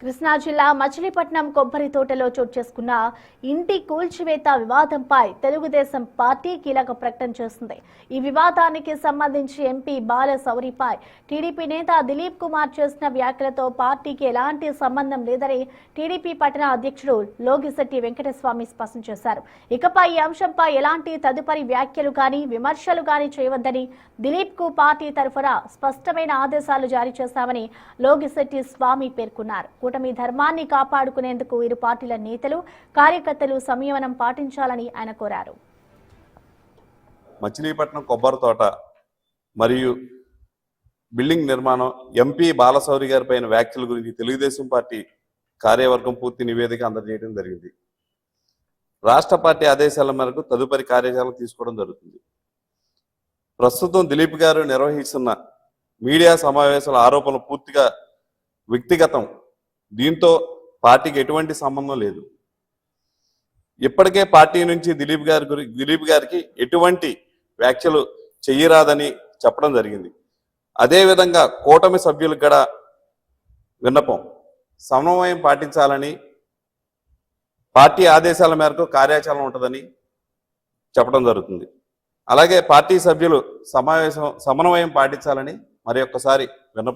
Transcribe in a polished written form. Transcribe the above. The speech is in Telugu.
కృష్ణా జిల్లా మచిలీపట్నం కొబ్బరి తోటలో చోటు చేసుకున్న ఇంటి కూల్చివేత వివాదంపై తెలుగుదేశం పార్టీ కీలక ప్రకటన చేసింది. ఈ వివాదానికి సంబంధించి ఎంపీ బాలశౌరిపై టీడీపీ నేత దిలీప్ కుమార్ చేసిన వ్యాఖ్యలతో పార్టీకి ఎలాంటి సంబంధం లేదని టీడీపీ పట్టణ అధ్యక్షుడు లోగిశెట్టి వెంకటస్వామి స్పష్టం చేశారు. ఇకపై ఈ అంశంపై ఎలాంటి తదుపరి వ్యాఖ్యలు కానీ విమర్శలు కానీ చేయవద్దని దిలీప్ కు పార్టీ తరఫున స్పష్టమైన ఆదేశాలు జారీ చేశామని లోగిశెట్టి స్వామి పేర్కొన్నారు. కూటమి ధర్మాన్ని కాపాడుకునేందుకు ఇరు పార్టీల నేతలు కార్యకర్తలు సంయమనం పాటించాలని ఆయన కోరారు. మచిలీపట్నం కొబ్బరి తోట మరియు బిల్డింగ్ నిర్మాణం ఎంపీ బాలశౌరి గారి పైన వ్యాఖ్యల గురించి తెలుగుదేశం పార్టీ కార్యవర్గం పూర్తి నివేదిక అందజేయడం జరిగింది. రాష్ట్ర పార్టీ ఆదేశాల మేరకు తదుపరి కార్యాచరణ తీసుకోవడం జరుగుతుంది. ప్రస్తుతం దిలీప్ గారు నిర్వహిస్తున్న మీడియా సమావేశాల ఆరోపణలు పూర్తిగా వ్యక్తిగతం. దీంతో పార్టీకి ఎటువంటి సంబంధం లేదు. ఇప్పటికే పార్టీ నుంచి దిలీప్ గారికి ఎటువంటి వ్యాఖ్యలు చెయ్యరాదని చెప్పడం జరిగింది. అదేవిధంగా కూటమి సభ్యులకు కూడా విన్నపం, సమన్వయం పాటించాలని, పార్టీ ఆదేశాల మేరకు కార్యాచరణ ఉంటుందని చెప్పడం జరుగుతుంది. అలాగే పార్టీ సభ్యులు సమన్వయం పాటించాలని మరి ఒక్కసారి విన్నపం.